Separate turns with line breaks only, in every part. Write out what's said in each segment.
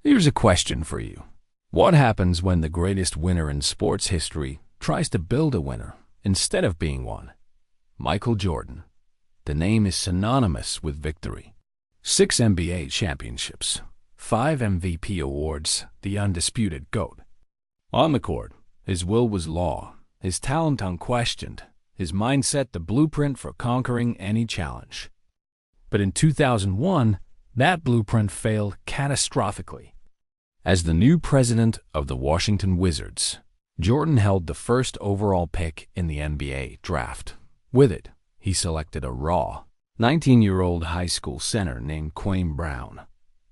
Here's a question for you. What happens when the greatest winner in sports history tries to build a winner instead of being one? Michael Jordan. The name is synonymous with victory. 6 NBA championships, 5 MVP awards, the undisputed GOAT. On the court, his will was law, his talent unquestioned, his mindset the blueprint for conquering any challenge. But in 2001, that blueprint failed catastrophically. As the new president of the Washington Wizards, Jordan held the first overall pick in the NBA draft. With it, he selected a raw, 19-year-old high school center named Kwame Brown.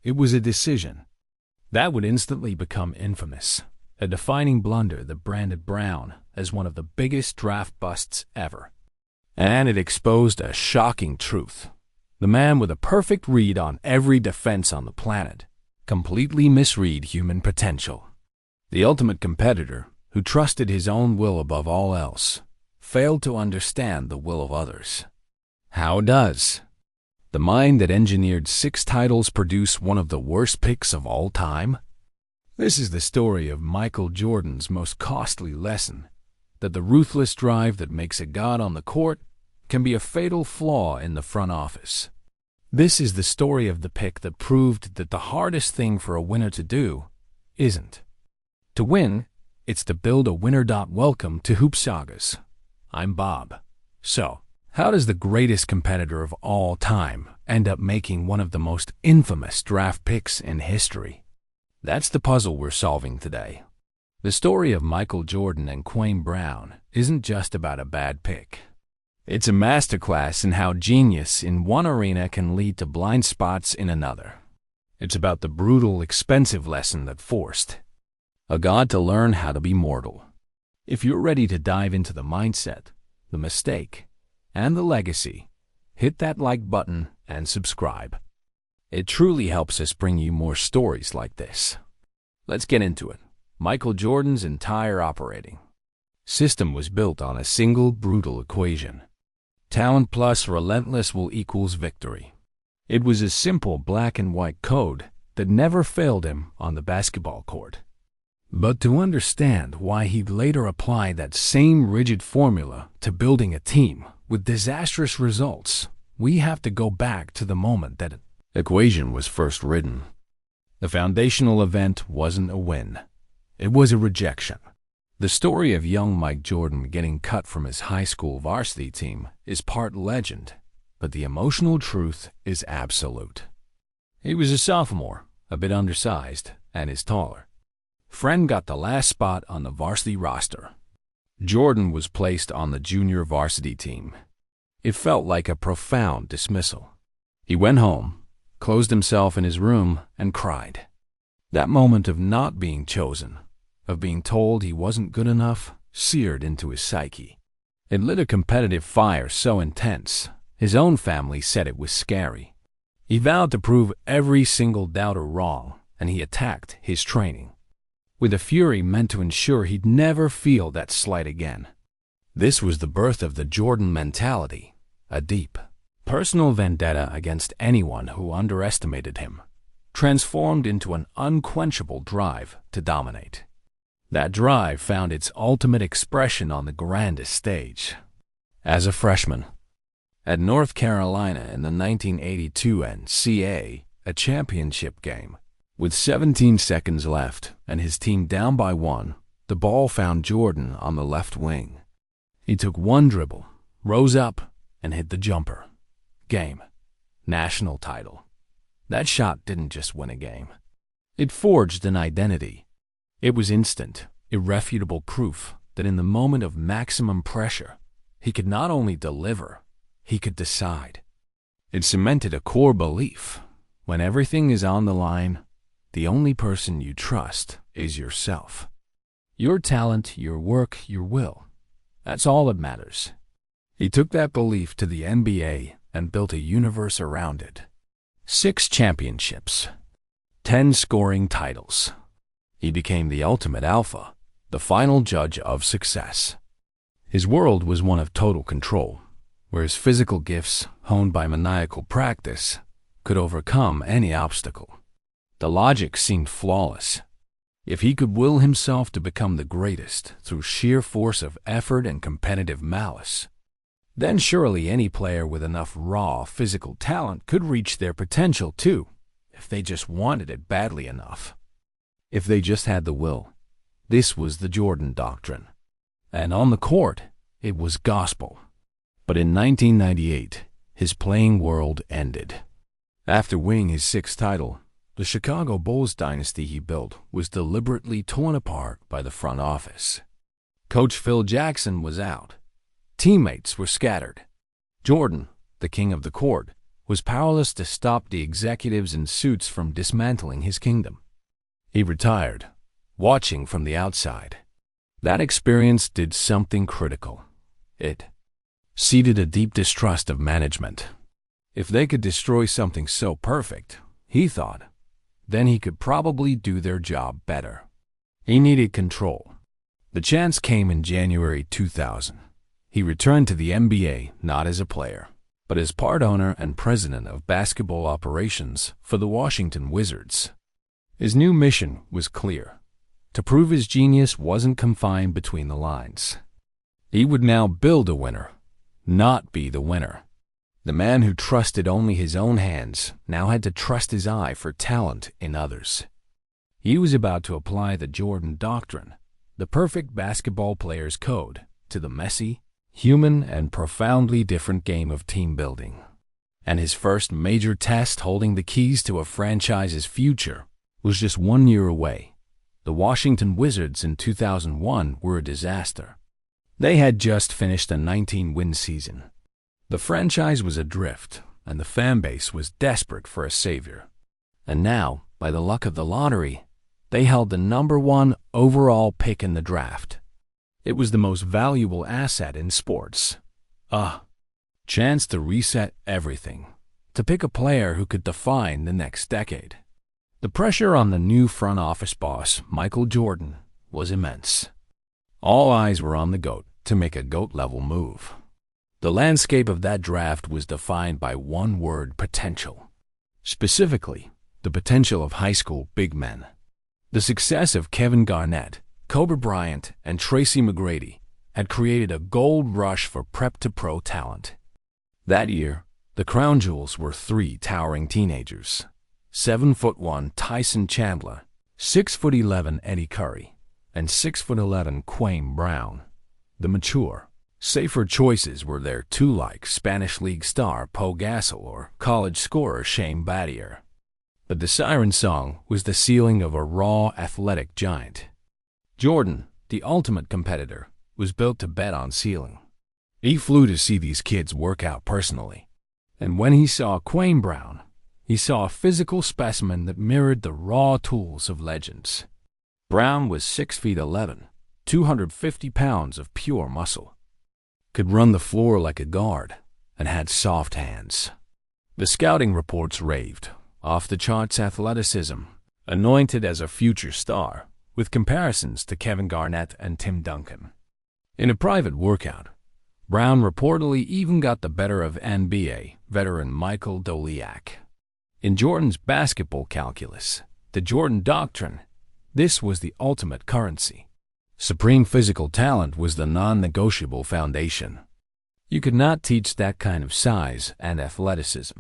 It was a decision that would instantly become infamous, a defining blunder that branded Brown as one of the biggest draft busts ever. And it exposed a shocking truth. The man with a perfect read on every defense on the planet completely misread human potential. The ultimate competitor, who trusted his own will above all else, failed to understand the will of others. How does the mind that engineered 6 titles produce one of the worst picks of all time? This is the story of Michael Jordan's most costly lesson, that the ruthless drive that makes a god on the court can be a fatal flaw in the front office. This is the story of the pick that proved that the hardest thing for a winner to do isn't to win, it's to build a winner. Welcome to Hoop Sagas. I'm Bob. So, how does the greatest competitor of all time end up making one of the most infamous draft picks in history? That's the puzzle we're solving today. The story of Michael Jordan and Kwame Brown isn't just about a bad pick. It's a masterclass in how genius in one arena can lead to blind spots in another. It's about the brutal, expensive lesson that forced a god to learn how to be mortal. If you're ready to dive into the mindset, the mistake, and the legacy, hit that like button and subscribe. It truly helps us bring you more stories like this. Let's get into it. Michael Jordan's entire operating system was built on a single brutal equation. Talent plus relentless will equals victory. It was a simple black and white code that never failed him on the basketball court. But to understand why he later applied that same rigid formula to building a team with disastrous results, we have to go back to the moment that equation was first written. The foundational event wasn't a win. It was a rejection. The story of young Mike Jordan getting cut from his high school varsity team is part legend, but the emotional truth is absolute. He was a sophomore, a bit undersized, and is taller. Friend got the last spot on the varsity roster. Jordan was placed on the junior varsity team. It felt like a profound dismissal. He went home, closed himself in his room, and cried. That moment of not being chosen, of being told he wasn't good enough, seared into his psyche. It lit a competitive fire so intense, his own family said it was scary. He vowed to prove every single doubter wrong, and he attacked his training with a fury meant to ensure he'd never feel that slight again. This was the birth of the Jordan mentality, a deep, personal vendetta against anyone who underestimated him, transformed into an unquenchable drive to dominate. That drive found its ultimate expression on the grandest stage. As a freshman, at North Carolina in the 1982 NCAA, a championship game, with 17 seconds left and his team down by 1, the ball found Jordan on the left wing. He took one dribble, rose up, and hit the jumper. Game. National title. That shot didn't just win a game. It forged an identity. It was instant, irrefutable proof that in the moment of maximum pressure, he could not only deliver, he could decide. It cemented a core belief. When everything is on the line, the only person you trust is yourself. Your talent, your work, your will. That's all that matters. He took that belief to the NBA and built a universe around it. 6 championships, 10 scoring titles. He became the ultimate alpha, the final judge of success. His world was one of total control, where his physical gifts, honed by maniacal practice, could overcome any obstacle. The logic seemed flawless. If he could will himself to become the greatest through sheer force of effort and competitive malice, then surely any player with enough raw physical talent could reach their potential too, if they just wanted it badly enough. If they just had the will. This was the Jordan Doctrine. And on the court, it was gospel. But in 1998, his playing world ended. After winning his sixth title, the Chicago Bulls dynasty he built was deliberately torn apart by the front office. Coach Phil Jackson was out. Teammates were scattered. Jordan, the king of the court, was powerless to stop the executives in suits from dismantling his kingdom. He retired, watching from the outside. That experience did something critical. It seeded a deep distrust of management. If they could destroy something so perfect, he thought, then he could probably do their job better. He needed control. The chance came in January 2000. He returned to the NBA not as a player, but as part owner and president of basketball operations for the Washington Wizards. His new mission was clear: to prove his genius wasn't confined between the lines. He would now build a winner, not be the winner. The man who trusted only his own hands now had to trust his eye for talent in others. He was about to apply the Jordan Doctrine, the perfect basketball player's code, to the messy, human, and profoundly different game of team building. And his first major test holding the keys to a franchise's future was just 1 year away. The Washington Wizards in 2001 were a disaster. They had just finished a 19-win season. The franchise was adrift, and the fan base was desperate for a savior. And now, by the luck of the lottery, they held the #1 overall pick in the draft. It was the most valuable asset in sports. A chance to reset everything, to pick a player who could define the next decade. The pressure on the new front office boss, Michael Jordan, was immense. All eyes were on the GOAT to make a GOAT-level move. The landscape of that draft was defined by one word: potential. Specifically, the potential of high school big men. The success of Kevin Garnett, Kobe Bryant, and Tracy McGrady had created a gold rush for prep-to-pro talent. That year, the crown jewels were 3 towering teenagers: 7'1" Tyson Chandler, 6'11" Eddie Curry, and 6'11" Kwame Brown. The mature, safer choices were their 2 Spanish League star Pau Gasol or college scorer Shane Battier. But the siren song was the ceiling of a raw, athletic giant. Jordan, the ultimate competitor, was built to bet on ceiling. He flew to see these kids work out personally. And when he saw Kwame Brown, he saw a physical specimen that mirrored the raw tools of legends. Brown was 6'11", 250 pounds of pure muscle, could run the floor like a guard, and had soft hands. The scouting reports raved, off-the-charts athleticism, anointed as a future star, with comparisons to Kevin Garnett and Tim Duncan. In a private workout, Brown reportedly even got the better of NBA veteran Michael Doliak. In Jordan's basketball calculus, the Jordan Doctrine, this was the ultimate currency. Supreme physical talent was the non-negotiable foundation. You could not teach that kind of size and athleticism.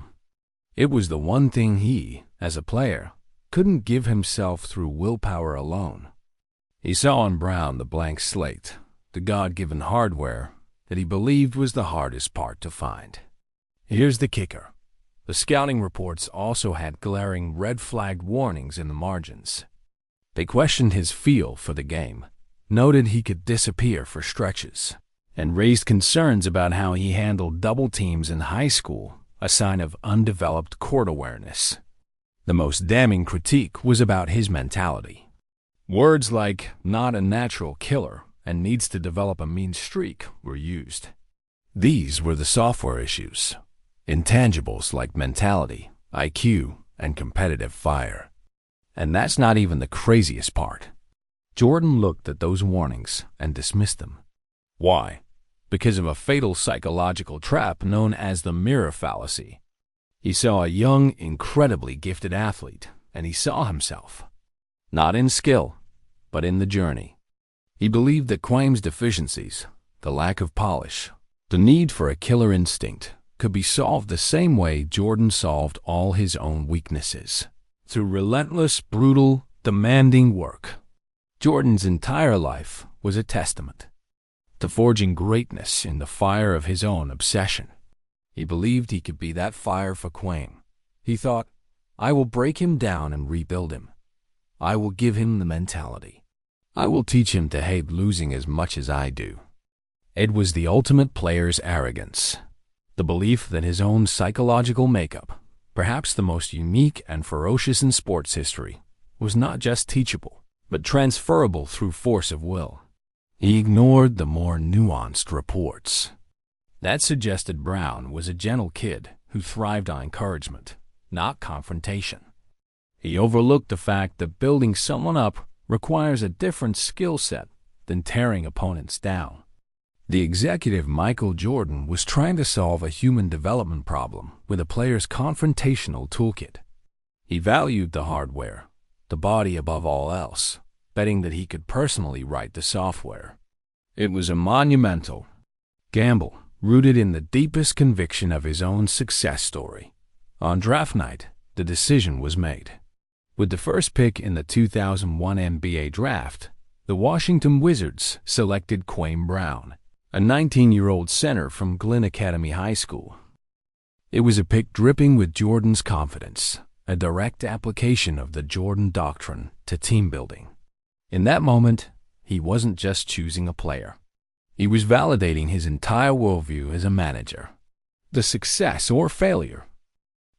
It was the one thing he, as a player, couldn't give himself through willpower alone. He saw in Brown the blank slate, the God-given hardware that he believed was the hardest part to find. Here's the kicker. The scouting reports also had glaring red-flagged warnings in the margins. They questioned his feel for the game, noted he could disappear for stretches, and raised concerns about how he handled double teams in high school, a sign of undeveloped court awareness. The most damning critique was about his mentality. Words like "not a natural killer" and "needs to develop a mean streak" were used. These were the software issues, intangibles like mentality, IQ, and competitive fire. And that's not even the craziest part. Jordan looked at those warnings and dismissed them. Why? Because of a fatal psychological trap known as the mirror fallacy. He saw a young, incredibly gifted athlete and he saw himself, not in skill, but in the journey. He believed that Kwame's deficiencies, the lack of polish, the need for a killer instinct, could be solved the same way Jordan solved all his own weaknesses, through relentless, brutal, demanding work. Jordan's entire life was a testament to forging greatness in the fire of his own obsession. He believed he could be that fire for Kwame. He thought, I will break him down and rebuild him. I will give him the mentality. I will teach him to hate losing as much as I do. It was the ultimate player's arrogance, the belief that his own psychological makeup, perhaps the most unique and ferocious in sports history, was not just teachable, but transferable through force of will. He ignored the more nuanced reports that suggested Brown was a gentle kid who thrived on encouragement, not confrontation. He overlooked the fact that building someone up requires a different skill set than tearing opponents down. The executive Michael Jordan was trying to solve a human development problem with a player's confrontational toolkit. He valued the hardware, the body above all else, betting that he could personally write the software. It was a monumental gamble rooted in the deepest conviction of his own success story. On draft night, the decision was made. With the first pick in the 2001 NBA draft, the Washington Wizards selected Kwame Brown, a 19-year-old center from Glenn Academy High School. It was a pick dripping with Jordan's confidence, a direct application of the Jordan Doctrine to team building. In that moment, he wasn't just choosing a player. He was validating his entire worldview as a manager. The success or failure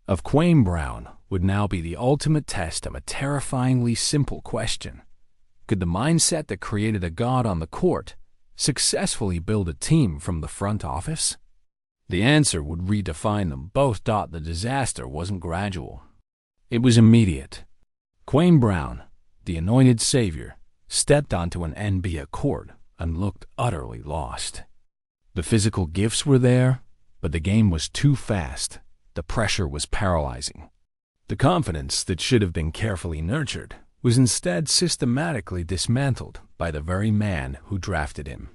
of Kwame Brown would now be the ultimate test of a terrifyingly simple question. Could the mindset that created a god on the court successfully build a team from the front office? The answer would redefine them both. The disaster wasn't gradual. It was immediate. Kwame Brown, the anointed savior, stepped onto an NBA court and looked utterly lost. The physical gifts were there, but the game was too fast. The pressure was paralyzing. The confidence that should have been carefully nurtured was instead systematically dismantled by the very man who drafted him.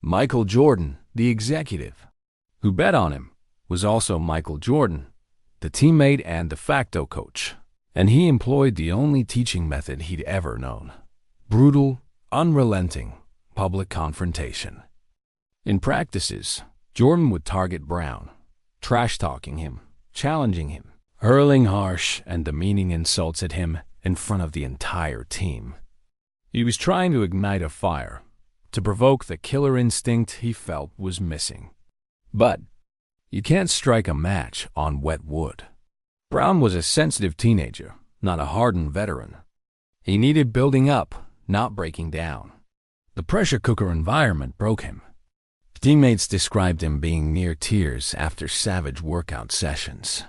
Michael Jordan, the executive, who bet on him, was also Michael Jordan, the teammate and de facto coach, and he employed the only teaching method he'd ever known: brutal, unrelenting public confrontation. In practices, Jordan would target Brown, trash-talking him, challenging him, hurling harsh and demeaning insults at him in front of the entire team. He was trying to ignite a fire, to provoke the killer instinct he felt was missing. But you can't strike a match on wet wood. Brown was a sensitive teenager, not a hardened veteran. He needed building up, not breaking down. The pressure cooker environment broke him. Teammates described him being near tears after savage workout sessions.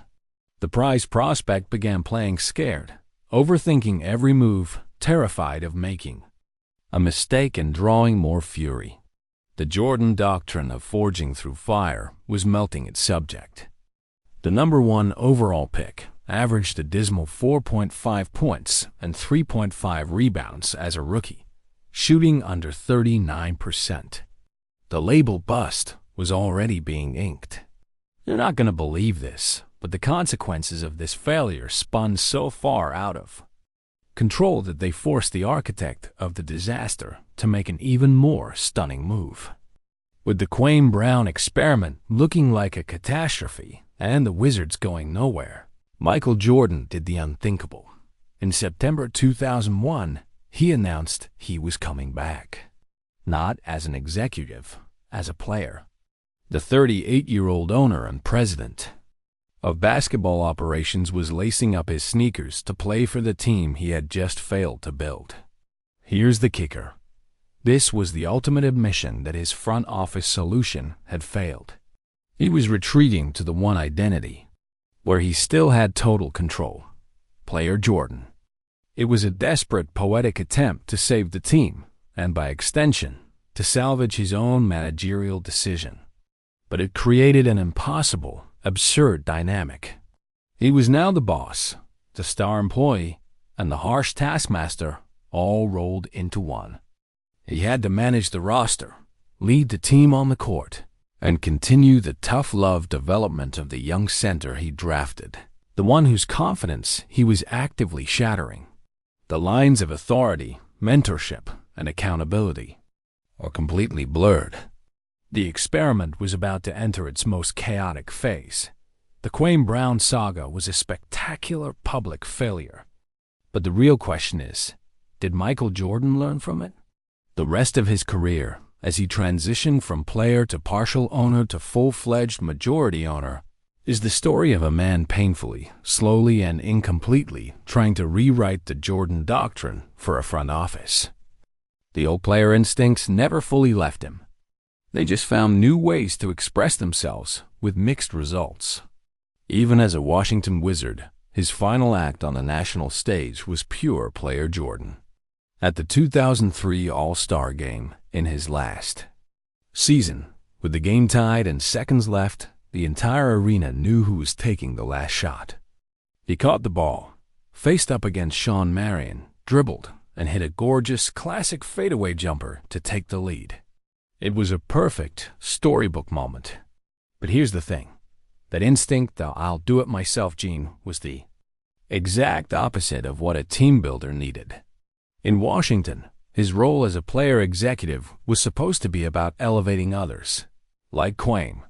The prize prospect began playing scared, overthinking every move, terrified of making a mistake and drawing more fury. The Jordan Doctrine of forging through fire was melting its subject. The #1 overall pick averaged a dismal 4.5 points and 3.5 rebounds as a rookie, shooting under 39%. The label bust was already being inked. You're not going to believe this, but the consequences of this failure spun so far out of control that they forced the architect of the disaster to make an even more stunning move. With the Kwame Brown experiment looking like a catastrophe and the Wizards going nowhere, Michael Jordan did the unthinkable. In September 2001, he announced he was coming back. Not as an executive, as a player. The 38-year-old owner and president of basketball operations was lacing up his sneakers to play for the team he had just failed to build. Here's the kicker. This was the ultimate admission that his front office solution had failed. He was retreating to the one identity, where he still had total control. Player Jordan. It was a desperate, poetic attempt to save the team, and by extension, to salvage his own managerial decision. But it created an impossible, absurd dynamic. He was now the boss, the star employee, and the harsh taskmaster all rolled into one. He had to manage the roster, lead the team on the court, and continue the tough love development of the young center he drafted, the one whose confidence he was actively shattering. The lines of authority, mentorship, and accountability are completely blurred. The experiment was about to enter its most chaotic phase. The Kwame Brown saga was a spectacular public failure. But the real question is, did Michael Jordan learn from it? The rest of his career, as he transitioned from player to partial owner to full-fledged majority owner, is the story of a man painfully, slowly, and incompletely trying to rewrite the Jordan Doctrine for a front office. The old player instincts never fully left him. They just found new ways to express themselves with mixed results. Even as a Washington Wizard, his final act on the national stage was pure player Jordan. At the 2003 All-Star Game, in his last season, with the game tied and seconds left, the entire arena knew who was taking the last shot. He caught the ball, faced up against Sean Marion, dribbled, and hit a gorgeous, classic fadeaway jumper to take the lead. It was a perfect storybook moment. But here's the thing. That instinct, the I'll-do-it-myself gene, was the exact opposite of what a team builder needed. In Washington, his role as a player executive was supposed to be about elevating others, like Kwame.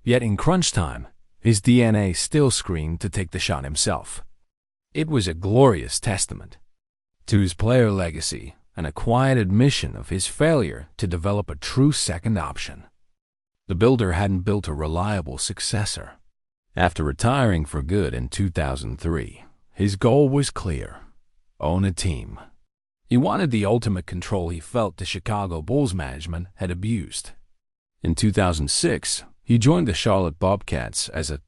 Yet in crunch time, his DNA still screamed to take the shot himself. It was a glorious testament to his player legacy and a quiet admission of his failure to develop a true second option. The builder hadn't built a reliable successor. After retiring for good in 2003, his goal was clear: own a team. He wanted the ultimate control he felt the Chicago Bulls management had abused. In 2006, he joined the Charlotte Bobcats as a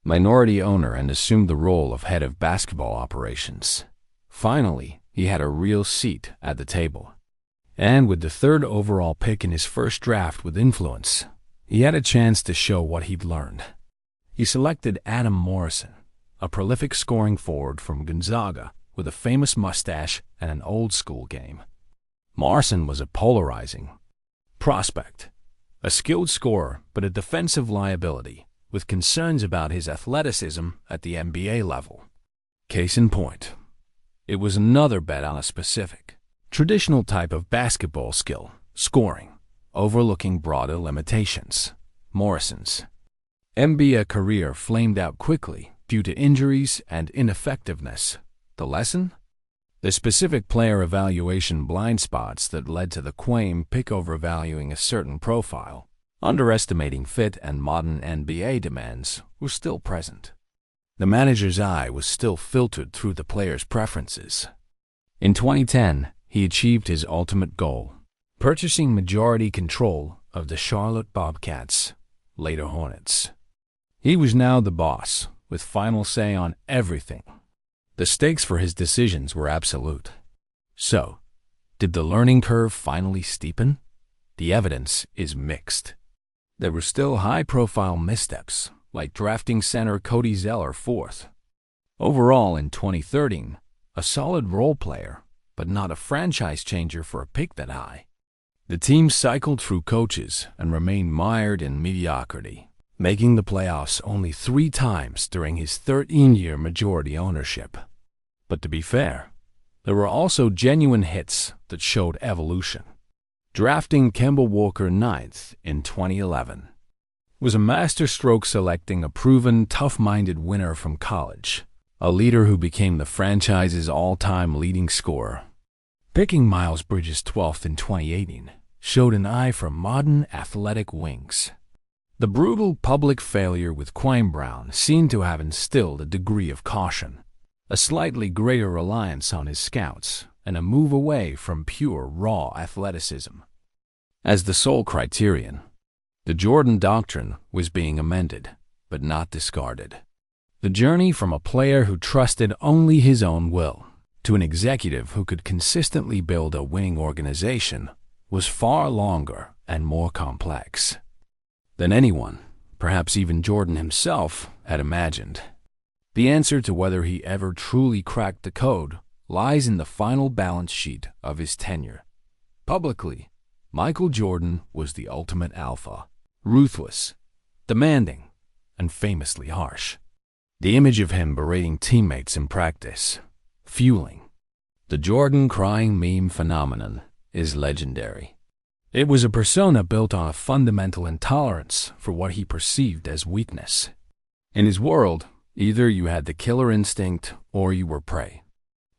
minority owner and assumed the role of head of basketball operations. Finally, he had a real seat at the table. And with the third overall pick in his first draft with influence, he had a chance to show what he'd learned. He selected Adam Morrison, a prolific scoring forward from Gonzaga with a famous mustache and an old-school game. Morrison was a polarizing prospect, a skilled scorer but a defensive liability, with concerns about his athleticism at the NBA level. Case in point, it was another bet on a specific, traditional type of basketball skill, scoring, overlooking broader limitations. Morrison's NBA career flamed out quickly due to injuries and ineffectiveness. The lesson? The specific player evaluation blind spots that led to the Kwame pick overvaluing a certain profile, underestimating fit and modern NBA demands, were still present. The manager's eye was still filtered through the player's preferences. In 2010, he achieved his ultimate goal, purchasing majority control of the Charlotte Bobcats, later Hornets. He was now the boss, with final say on everything. The stakes for his decisions were absolute. So, did the learning curve finally steepen? The evidence is mixed. There were still high-profile missteps, like drafting center Cody Zeller fourth. Overall, in 2013, a solid role player, but not a franchise changer for a pick that high. The team cycled through coaches and remained mired in mediocrity, making the playoffs only 3 times during his 13-year majority ownership. But to be fair, there were also genuine hits that showed evolution. Drafting Kemba Walker 9th in 2011 was a masterstroke selecting a proven, tough-minded winner from college, a leader who became the franchise's all-time leading scorer. Picking Miles Bridges 12th in 2018 showed an eye for modern athletic wings. The brutal public failure with Kwame Brown seemed to have instilled a degree of caution, a slightly greater reliance on his scouts, and a move away from pure, raw athleticism. As the sole criterion, the Jordan Doctrine was being amended, but not discarded. The journey from a player who trusted only his own will to an executive who could consistently build a winning organization was far longer and more complex than anyone, perhaps even Jordan himself, had imagined. The answer to whether he ever truly cracked the code lies in the final balance sheet of his tenure. Publicly, Michael Jordan was the ultimate alpha, ruthless, demanding, and famously harsh. The image of him berating teammates in practice, fueling the Jordan crying meme phenomenon, is legendary. It was a persona built on a fundamental intolerance for what he perceived as weakness. In his world, either you had the killer instinct or you were prey.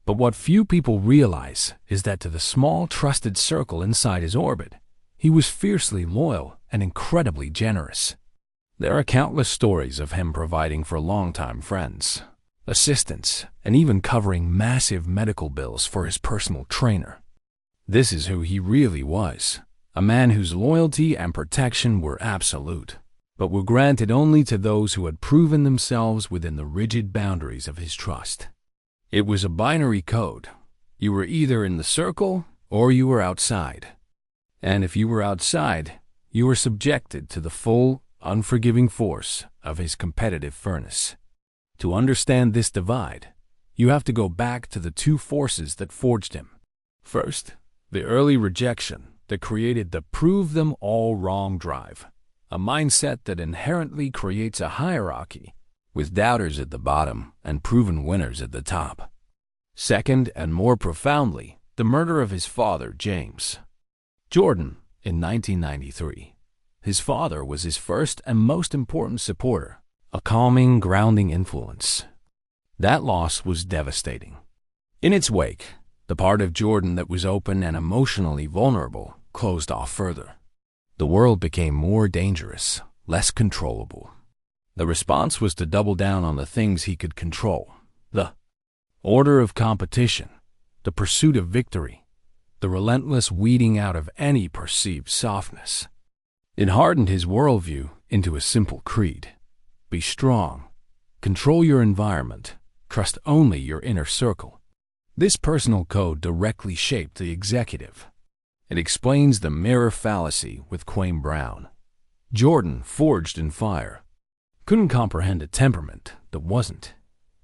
But what few people realize is that to the small, trusted circle inside his orbit, he was fiercely loyal and incredibly generous. There are countless stories of him providing for longtime friends, assistants, and even covering massive medical bills for his personal trainer. This is who he really was, a man whose loyalty and protection were absolute, but were granted only to those who had proven themselves within the rigid boundaries of his trust. It was a binary code. You were either in the circle or you were outside. And if you were outside, you were subjected to the full, unforgiving force of his competitive furnace. To understand this divide, you have to go back to the two forces that forged him. First, the early rejection that created the prove them all wrong drive, a mindset that inherently creates a hierarchy with doubters at the bottom and proven winners at the top. Second, and more profoundly, the murder of his father, James Jordan, in 1993. His father was his first and most important supporter, a calming, grounding influence. That loss was devastating. In its wake, the part of Jordan that was open and emotionally vulnerable closed off further. The world became more dangerous, less controllable. The response was to double down on the things he could control: the order of competition, the pursuit of victory, the relentless weeding out of any perceived softness. It hardened his worldview into a simple creed: be strong, control your environment, trust only your inner circle. This personal code directly shaped the executive. It explains the mirror fallacy with Kwame Brown. Jordan, forged in fire, couldn't comprehend a temperament that wasn't.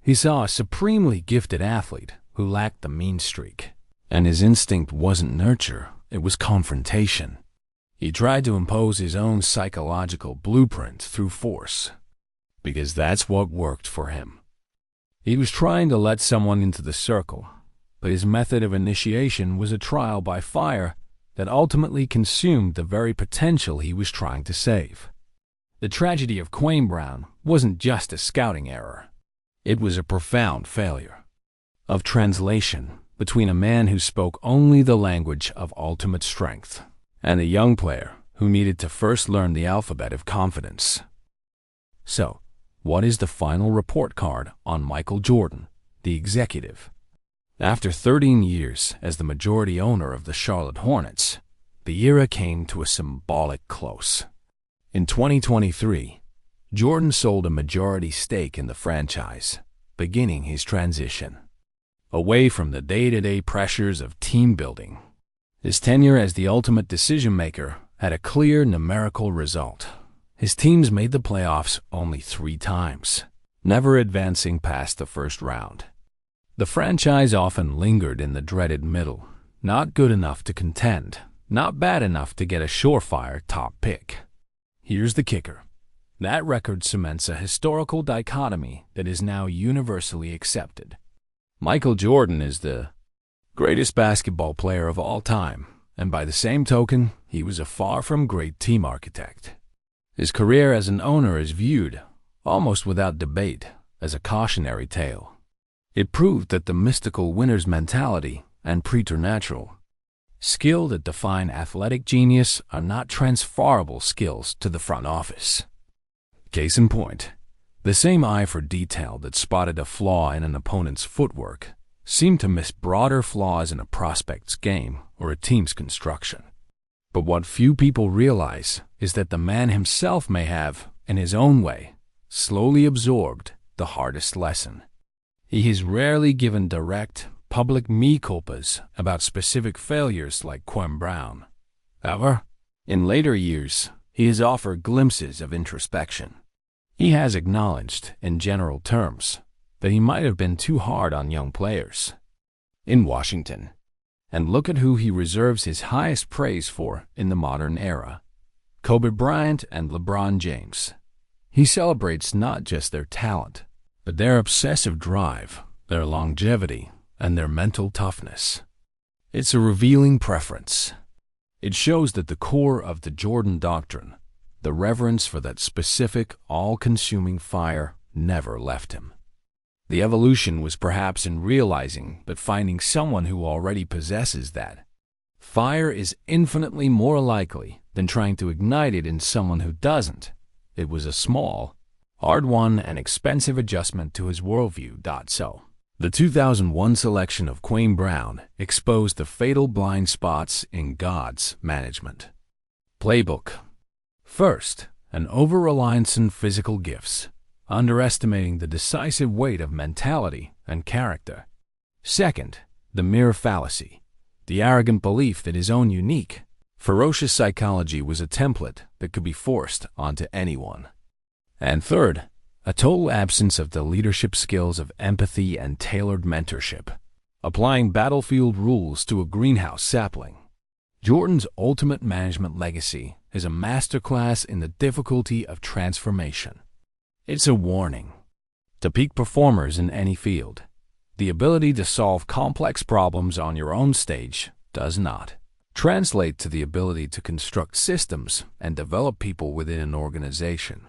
He saw a supremely gifted athlete who lacked the mean streak, and his instinct wasn't nurture, it was confrontation. He tried to impose his own psychological blueprint through force, because that's what worked for him. He was trying to let someone into the circle, but his method of initiation was a trial by fire that ultimately consumed the very potential he was trying to save. The tragedy of Kwame Brown wasn't just a scouting error. It was a profound failure of translation between a man who spoke only the language of ultimate strength and a young player who needed to first learn the alphabet of confidence. So, what is the final report card on Michael Jordan, the executive? After 13 years as the majority owner of the Charlotte Hornets, the era came to a symbolic close. In 2023, Jordan sold a majority stake in the franchise, beginning his transition away from the day-to-day pressures of team building. His tenure as the ultimate decision-maker had a clear numerical result. His teams made the playoffs only 3 times, never advancing past the first round. The franchise often lingered in the dreaded middle, not good enough to contend, not bad enough to get a surefire top pick. Here's the kicker. That record cements a historical dichotomy that is now universally accepted. Michael Jordan is the greatest basketball player of all time, and by the same token, he was a far from great team architect. His career as an owner is viewed, almost without debate, as a cautionary tale. It proved that the mystical winner's mentality and preternatural skill that define athletic genius are not transferable skills to the front office. Case in point, the same eye for detail that spotted a flaw in an opponent's footwork seemed to miss broader flaws in a prospect's game or a team's construction. But what few people realize is that the man himself may have, in his own way, slowly absorbed the hardest lesson. He is rarely given direct, public mea culpas about specific failures like Kwame Brown. However, in later years, he has offered glimpses of introspection. He has acknowledged, in general terms, that he might have been too hard on young players. in Washington. And look at who he reserves his highest praise for in the modern era: Kobe Bryant and LeBron James. He celebrates not just their talent, but their obsessive drive, their longevity, and their mental toughness. It's a revealing preference. It shows that the core of the Jordan Doctrine, the reverence for that specific, all-consuming fire, never left him. The evolution was perhaps in realizing that finding someone who already possesses that fire is infinitely more likely than trying to ignite it in someone who doesn't. It was a small, hard-won, and expensive adjustment to his worldview. So, the 2001 selection of Kwame Brown exposed the fatal blind spots in God's management playbook. First, an over-reliance on physical gifts, underestimating the decisive weight of mentality and character. Second, the mere fallacy, the arrogant belief that his own unique, ferocious psychology was a template that could be forced onto anyone. And third, a total absence of the leadership skills of empathy and tailored mentorship, applying battlefield rules to a greenhouse sapling. Jordan's ultimate management legacy is a masterclass in the difficulty of transformation. It's a warning to peak performers in any field. The ability to solve complex problems on your own stage does not translate to the ability to construct systems and develop people within an organization.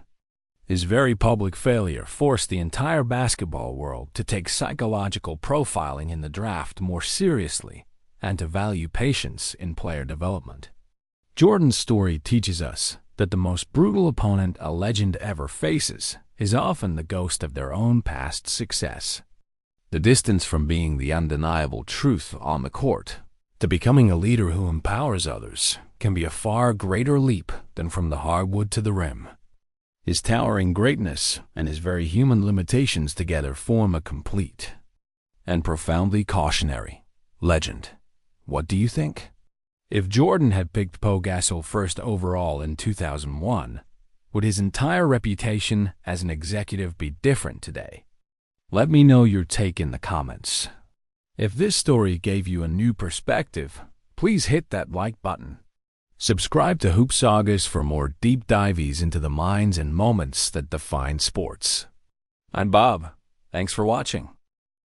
His very public failure forced the entire basketball world to take psychological profiling in the draft more seriously and to value patience in player development. Jordan's story teaches us that the most brutal opponent a legend ever faces is often the ghost of their own past success. The distance from being the undeniable truth on the court to becoming a leader who empowers others can be a far greater leap than from the hardwood to the rim. His towering greatness and his very human limitations together form a complete and profoundly cautionary legend. What do you think? If Jordan had picked Pau Gasol first overall in 2001, would his entire reputation as an executive be different today? Let me know your take in the comments. If this story gave you a new perspective, please hit that like button. Subscribe to Hoop Sagas for more deep dives into the minds and moments that define sports. I'm Bob. Thanks for watching.